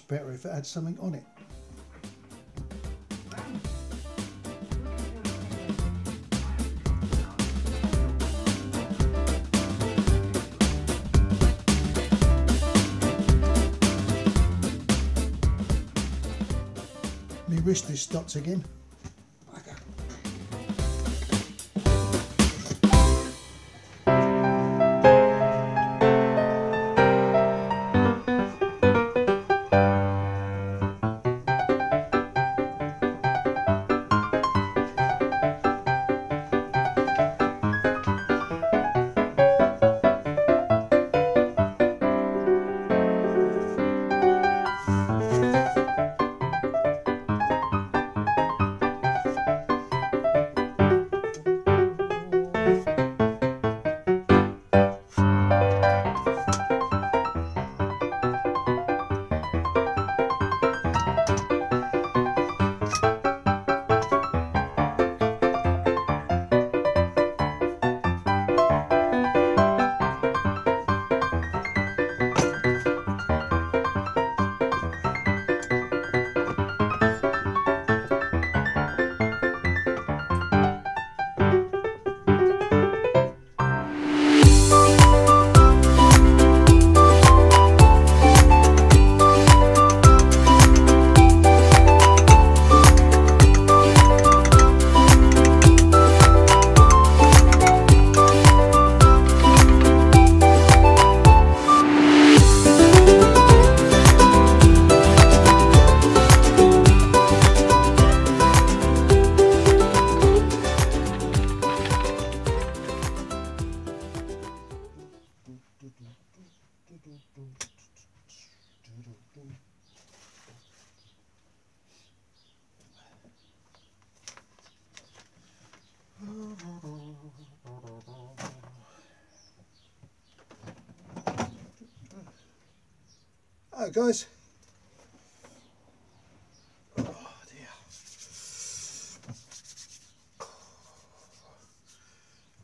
much better if it had something on it. My wrist is stopped again. Alright guys. Oh dear.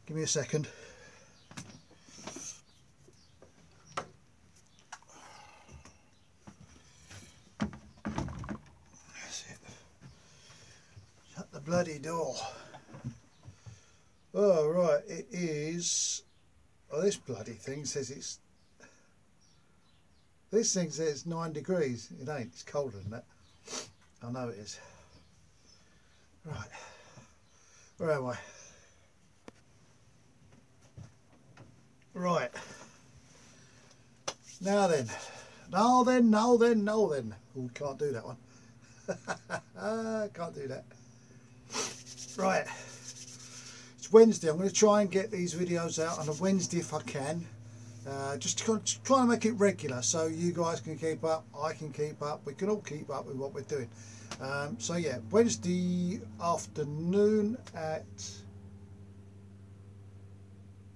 Give me a second. That's it. Shut the bloody door. Oh right, it is. Oh, this bloody thing says it's. This thing says 9 degrees. It ain't. It's colder than that. I know it is. Right. Where am I? Right. Now then. Now then. Now then. Now then. Oh, can't do that one. Can't do that. Right. It's Wednesday. I'm going to try and get these videos out on a Wednesday if I can. Just to try and make it regular so you guys can keep up, I can keep up, we can all keep up with what we're doing. So yeah, Wednesday afternoon at,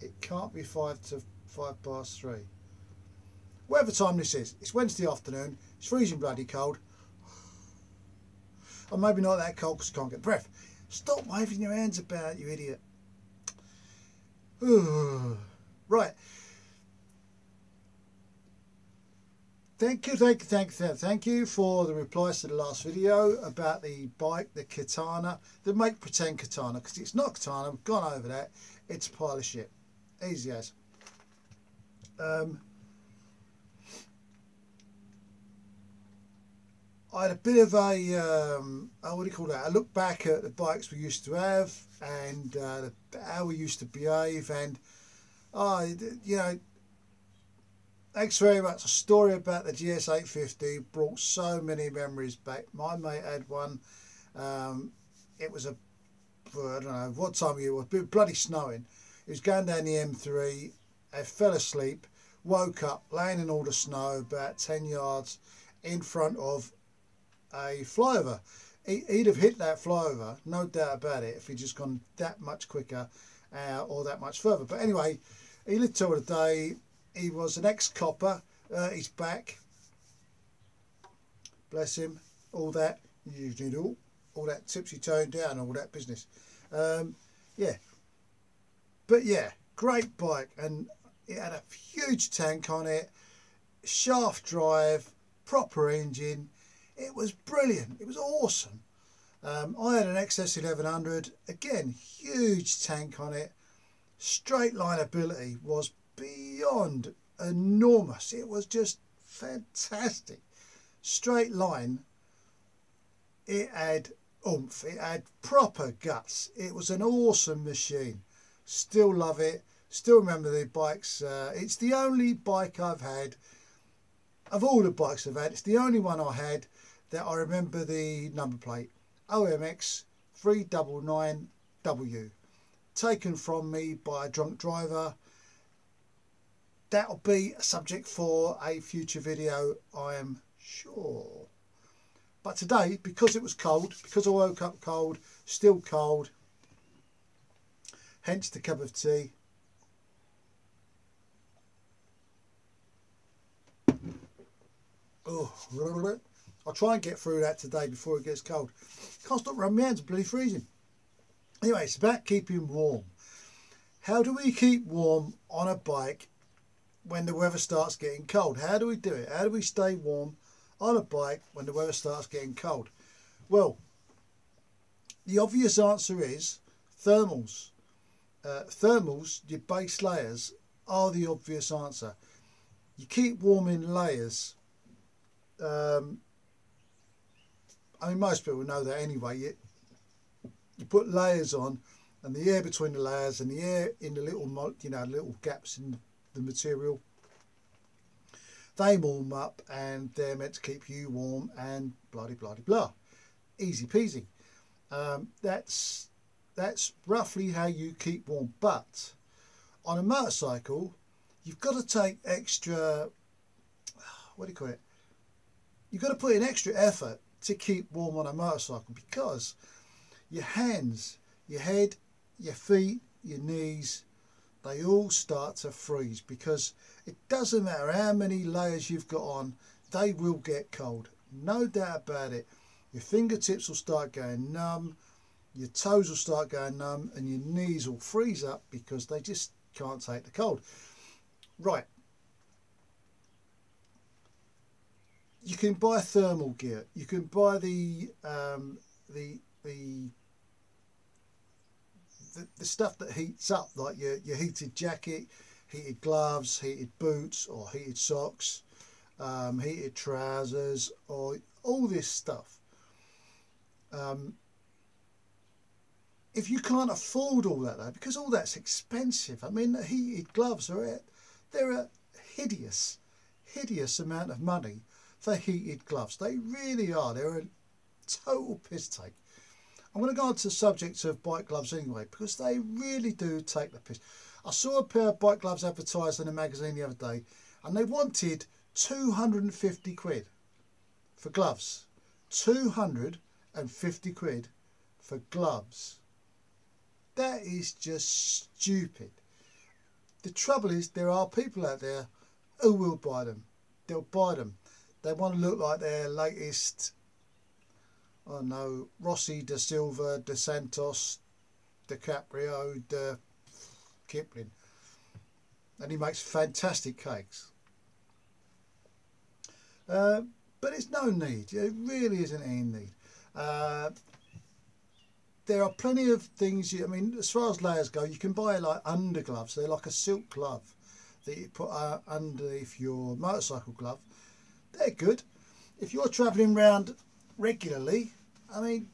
it can't be 5 to 3. Whatever time this is, it's Wednesday afternoon, it's freezing bloody cold. Or maybe not that cold because I can't get breath. Stop waving your hands about, you idiot. Right. Thank you for the replies to the last video about the bike, the Katana, the make pretend Katana, because it's not Katana, we've gone over that, it's a pile of shit. Easy as. I had a bit of a, what do you call that, a look back at the bikes we used to have and how we used to behave, and you know, thanks very much. A story about the GS850 brought so many memories back. My mate had one. It was I don't know what time of year it was, but bloody snowing. He was going down the M3. I fell asleep, woke up, laying in all the snow about 10 yards in front of a flyover. He'd have hit that flyover, no doubt about it, if he'd just gone that much quicker or that much further. But anyway, he lived till the day. He was an ex-copper. He's back. Bless him. All that. You need all that tipsy tone down, all that business. Yeah. But yeah, great bike, and it had a huge tank on it. Shaft drive. proper engine. It was brilliant. It was awesome. I had an XS 1100, again, huge tank on it. Straight line ability was beyond enormous. It was just fantastic. Straight line. It had oomph. It had proper guts. It was an awesome machine. Still love it. Still remember the bikes. It's the only bike I've had, of all the bikes I've had, it's the only one I had that I remember the number plate. OMX 399W. Taken from me by a drunk driver. That'll be a subject for a future video, I am sure. But today, because it was cold, because I woke up cold, still cold, hence the cup of tea. Oh, I'll try and get through that today before it gets cold. Can't stop running my hands, bloody freezing. Anyway, it's about keeping warm. How do we keep warm on a bike when the weather starts getting cold? How do we do it? How do we stay warm on a bike when the weather starts getting cold? Well, the obvious answer is thermals. Thermals, your base layers, are the obvious answer. You keep warm in layers. I mean, most people know that anyway. You put layers on, and the air between the layers and the air in the little, little gaps in the material, they warm up, and they're meant to keep you warm, and blah blah blah. Easy peasy. That's roughly how you keep warm. But on a motorcycle, you've got to take extra. What do you call it? You've got to put in extra effort to keep warm on a motorcycle, because your hands, your head, your feet, your knees, they all start to freeze, because it doesn't matter how many layers you've got on, they will get cold. No doubt about it. Your fingertips will start going numb, your toes will start going numb, and your knees will freeze up because they just can't take the cold. Right. You can buy thermal gear. You can buy the stuff that heats up, like your heated jacket, heated gloves, heated boots, or heated socks, heated trousers, or all this stuff. If you can't afford all that though, because all that's expensive. I mean, the heated gloves they're a hideous amount of money for heated gloves. They really are. They're a total piss take. I'm going to go on to the subject of bike gloves anyway, because they really do take the piss. I saw a pair of bike gloves advertised in a magazine the other day, and they wanted 250 quid for gloves. 250 quid for gloves. That is just stupid. The trouble is, there are people out there who will buy them. They'll buy them. They want to look like their latest, I don't know, Rossi, De Silva, De Santos, DiCaprio, De Kipling. And he makes fantastic cakes. But it's no need. It really isn't any need. There are plenty of things. I mean, as far as layers go, you can buy like undergloves. They're like a silk glove that you put underneath your motorcycle glove. They're good. If you're travelling around regularly, I mean,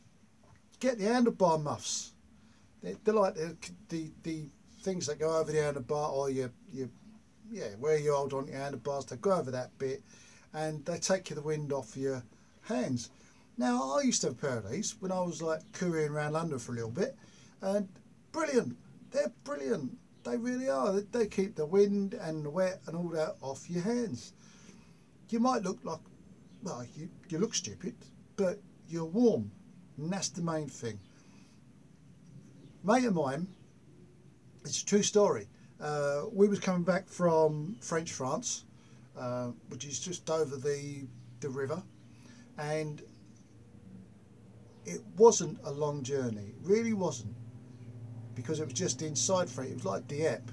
get the handlebar muffs. They're like the things that go over the handlebar, or where you hold on your handlebars. They go over that bit, and they take you the wind off your hands. Now, I used to have a pair of these when I was like couriering around London for a little bit, and brilliant. They're brilliant. They really are. They keep the wind and the wet and all that off your hands. You might look like, well, you look stupid, but you're warm, and that's the main thing. Mate of mine, it's a true story. We was coming back from French France, which is just over the river, and it wasn't a long journey. It really wasn't, because it was just inside France. It was like Dieppe,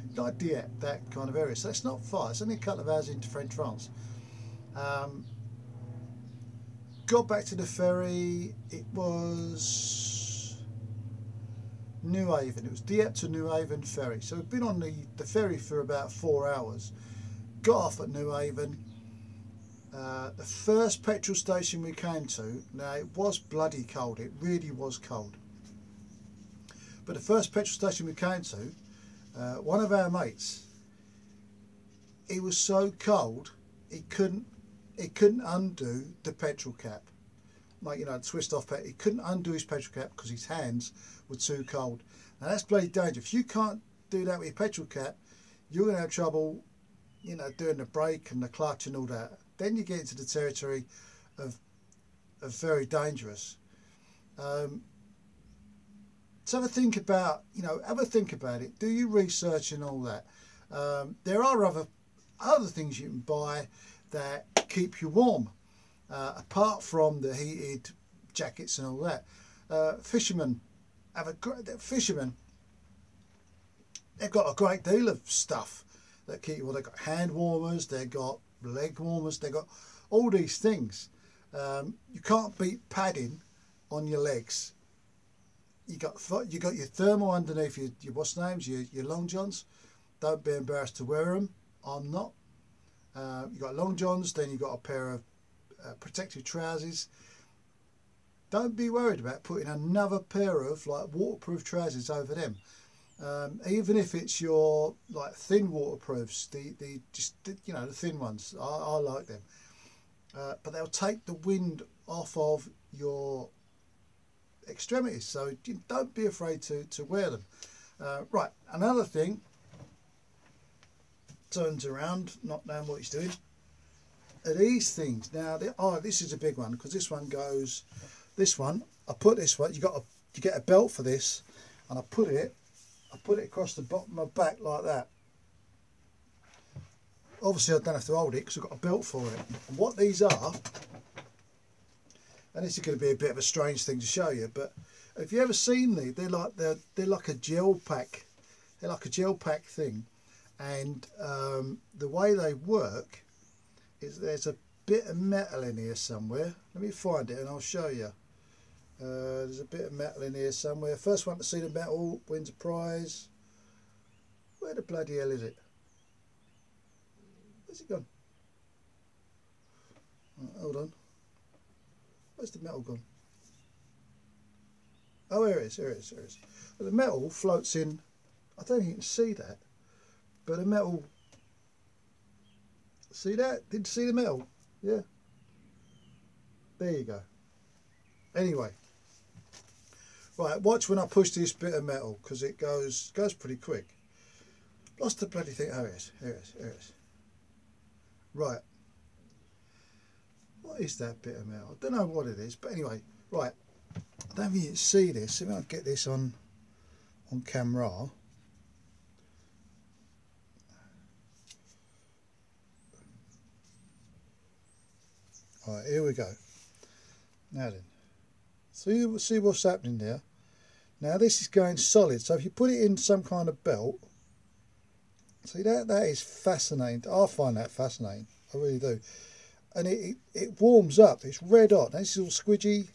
that kind of area. So it's not far. It's only a couple of hours into French France. got back to the ferry. It was Newhaven. It was Dieppe to Newhaven ferry. So we've been on the ferry for about 4 hours. Got off at Newhaven. The first petrol station we came to, now it was bloody cold. It really was cold. But the first petrol station we came to, one of our mates, it was so cold he couldn't undo the petrol cap. Like, you know, twist off petrol. He couldn't undo his petrol cap because his hands were too cold. Now that's bloody dangerous. If you can't do that with your petrol cap, you're going to have trouble, you know, doing the brake and the clutch and all that. Then you get into the territory of very dangerous. So have a think about, you know, have a think about it. Do your research and all that. There are other things you can buy that keep you warm, apart from the heated jackets and all that. Fishermen they've got a great deal of stuff that keep you warm. They've got hand warmers, they've got leg warmers, they've got all these things. You can't beat padding on your legs. You got your thermal underneath your what's names, your long johns. Don't be embarrassed to wear them. I'm not. You got long johns, then you got a pair of protective trousers. Don't be worried about putting another pair of like waterproof trousers over them. Even if it's your like thin waterproofs, the thin ones. I like them, but they'll take the wind off of your extremities, so don't be afraid to wear them. Right, another thing, turns around, not knowing what he's doing, are these things. Now this is a big one, because this one goes, I put this one, you get a belt for this, and I put it across the bottom of my back like that. Obviously I don't have to hold it because I've got a belt for it. And what these are, and this is going to be a bit of a strange thing to show you, but have you ever seen these? They're like a gel pack. They're like a gel pack thing, and the way they work is there's a bit of metal in here somewhere. Let me find it and I'll show you. There's a bit of metal in here somewhere. First one to see the metal wins a prize. Where the bloody hell is it? Where's it gone? Right, hold on. Where's the metal gone? Oh, here it is, here it is, here it is. Well, the metal floats in. I don't think you can see that, but the metal. See that? Did you see the metal? Yeah. There you go. Anyway. Right, watch when I push this bit of metal, because it goes pretty quick. Lost the bloody thing. Oh, here it is, here it is, here it is. Right. What is that bit of metal? I don't know what it is, but anyway, right. I don't think you can see this. See if I can get this on camera. Alright, here we go. Now then, see what's happening there. Now this is going solid, so if you put it in some kind of belt, see that is fascinating. I find that fascinating, I really do. And it warms up. It's red hot. Now this is all squidgy.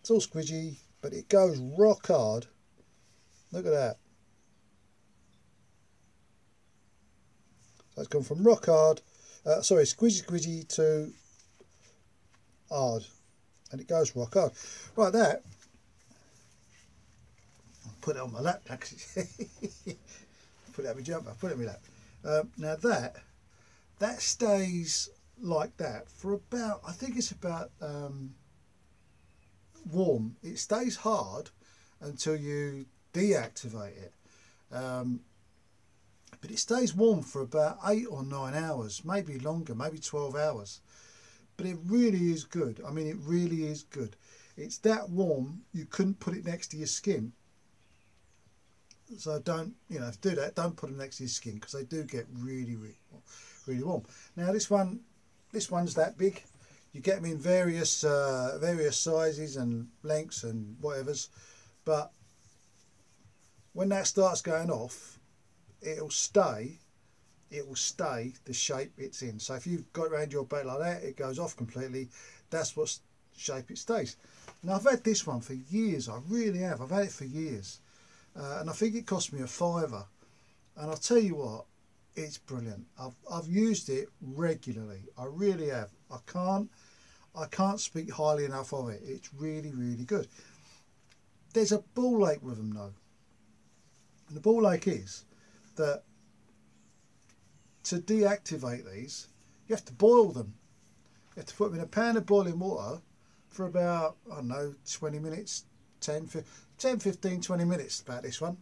It's all squidgy, but it goes rock hard. Look at that. So it's gone from rock hard, squidgy to hard, and it goes rock hard. Right, that. I'll put it on my lap. Actually, put it on my jumper. Put it on my lap. Now that stays like that for about, I think it's about warm. It stays hard until you deactivate it, but it stays warm for about 8 or 9 hours, maybe longer, maybe 12 hours. But it really is good. I mean, it really is good. It's that warm you couldn't put it next to your skin. So don't, do that. Don't put them next to your skin, because they do get really, really, really warm. Now this one's that big. You get them in various sizes and lengths and whatevers, but when that starts going off, it will stay the shape it's in. So if you've got it around your back like that, it goes off completely. That's what shape it stays. Now I've had this one for years, I really have. I've had it for years, and I think it cost me £5. And I'll tell you what, it's brilliant. I've used it regularly. I really have. I can't speak highly enough of it. It's really, really good. There's a ball ache with them though, and the ball ache is that to deactivate these, you have to boil them. You have to put them in a pan of boiling water for about, I don't know, 20 minutes, 10, 15, 20 minutes about this one.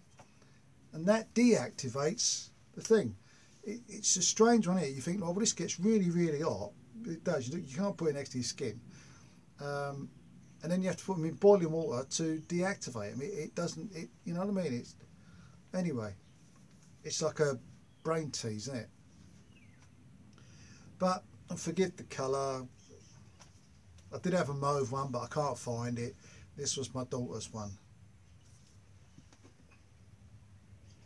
And that deactivates the thing. It's a strange one here. You think, oh, well, this gets really, really hot. It does. You can't put it next to your skin. And then you have to put them in boiling water to deactivate them. It doesn't, you know what I mean? Anyway, it's like a brain tease, isn't it? But forgive the colour. I did have a mauve one, but I can't find it. This was my daughter's one.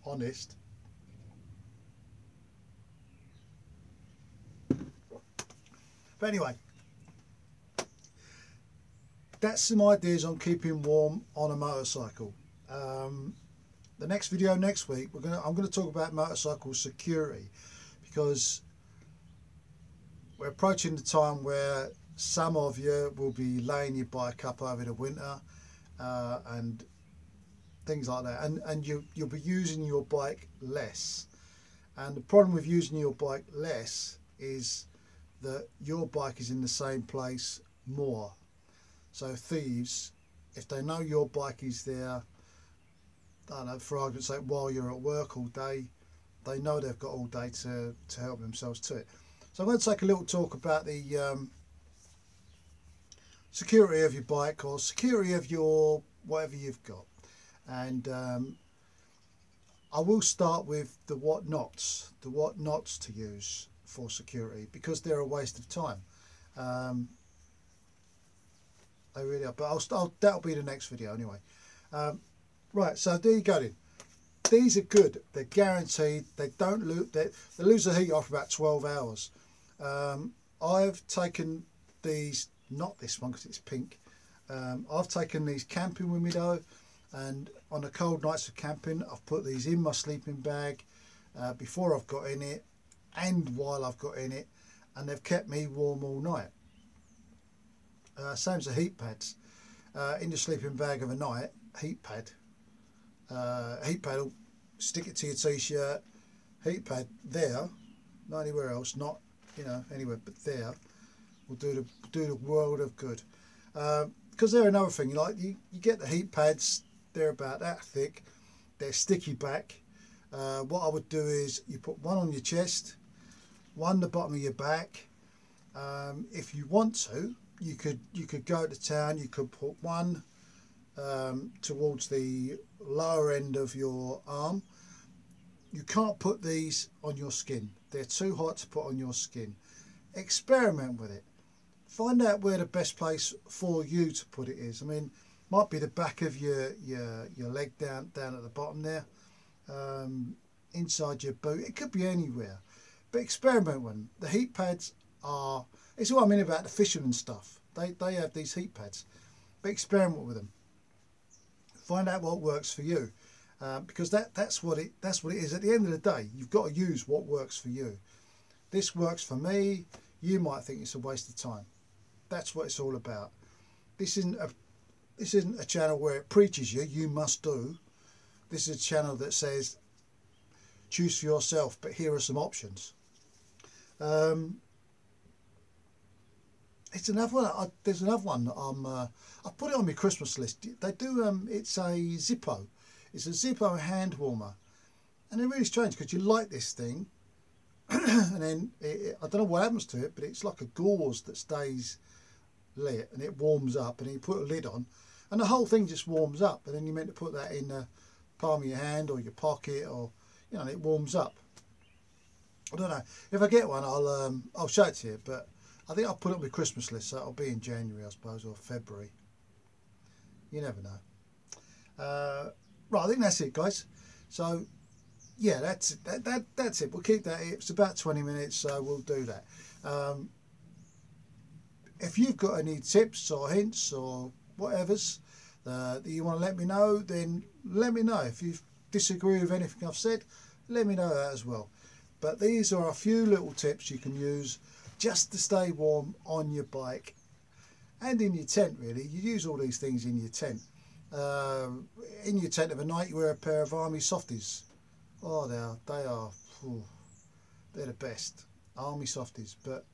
Honest. But anyway, that's some ideas on keeping warm on a motorcycle. The next video next week, I'm gonna talk about motorcycle security, because we're approaching the time where some of you will be laying your bike up over the winter and things like that, and you'll be using your bike less. And the problem with using your bike less is that your bike is in the same place more. So thieves, if they know your bike is there, I don't know, for argument's sake, while you're at work all day, they know they've got all day to help themselves to it. So I'm going to take a little talk about the security of your bike, or security of your whatever you've got. And I will start with the what-nots to use for security, because they're a waste of time. They really are, but that'll be the next video anyway. Right, so there you go then. These are good. They're guaranteed. They don't lose. They lose the heat after about 12 hours. I've taken these, not this one because it's pink. I've taken these camping with me though, and on the cold nights of camping, I've put these in my sleeping bag before I've got in it and while I've got in it, and they've kept me warm all night. Same as the heat pads. In the sleeping bag of a night, heat pad will stick it to your t-shirt. Heat pad there, not anywhere else, not anywhere but there, will do the world of good. Because they're another thing, you get the heat pads, they're about that thick, they're sticky back. What I would do is you put one on your chest, one the bottom of your back. If you want to, you could go to town, you could put one towards the lower end of your arm. You can't put these on your skin. They're too hot to put on your skin. Experiment with it. Find out where the best place for you to put it is. I mean, might be the back of your leg down at the bottom there, inside your boot. It could be anywhere. But experiment with them. The heat pads are, it's what I mean about the fisherman stuff. They have these heat pads. But experiment with them. Find out what works for you. Because that's what it is. At the end of the day, you've got to use what works for you. This works for me. You might think it's a waste of time. That's what it's all about. This isn't a channel where it preaches you must do. This is a channel that says choose for yourself, but here are some options. It's another one. There's another one that I put it on my Christmas list. They do. It's a Zippo. It's a Zippo hand warmer, and they're really strange because you light this thing, and then I don't know what happens to it, but it's like a gauze that stays lit, and it warms up, and then you put a lid on, and the whole thing just warms up, and then you're meant to put that in the palm of your hand or your pocket, or and it warms up. I don't know. If I get one, I'll show it to you, but I think I'll put it on my Christmas list, so it'll be in January, I suppose, or February. You never know. Right, I think that's it, guys. So, yeah, that's it. We'll keep that. It's about 20 minutes, so we'll do that. if you've got any tips or hints or whatevers that you want to let me know, then let me know. If you disagree with anything I've said, let me know that as well. But these are a few little tips you can use just to stay warm on your bike and in your tent. Really, you use all these things in your tent. In your tent of a night, you wear a pair of Army Softies. Oh, they're the best, Army Softies. But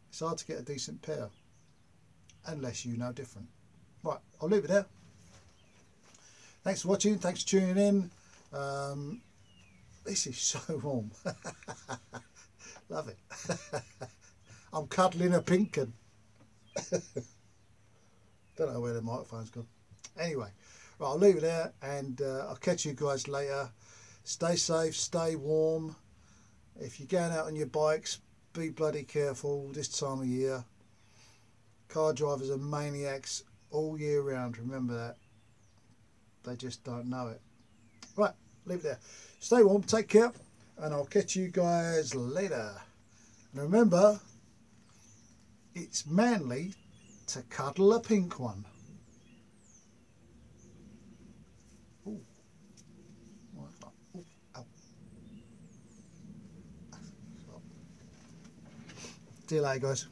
it's hard to get a decent pair unless you know different. Right, I'll leave it there. Thanks for watching. Thanks for tuning in. This is so warm. Love it. I'm cuddling a pink un. Don't know where the microphone's gone. Anyway, right, I'll leave it there, and I'll catch you guys later. Stay safe, stay warm. If you're going out on your bikes, be bloody careful this time of year. Car drivers are maniacs all year round, remember that. They just don't know it. Right, leave it there. Stay warm, take care, and I'll catch you guys later. And remember, it's manly to cuddle a pink one. Ooh. Ooh. Ow. See you later, guys.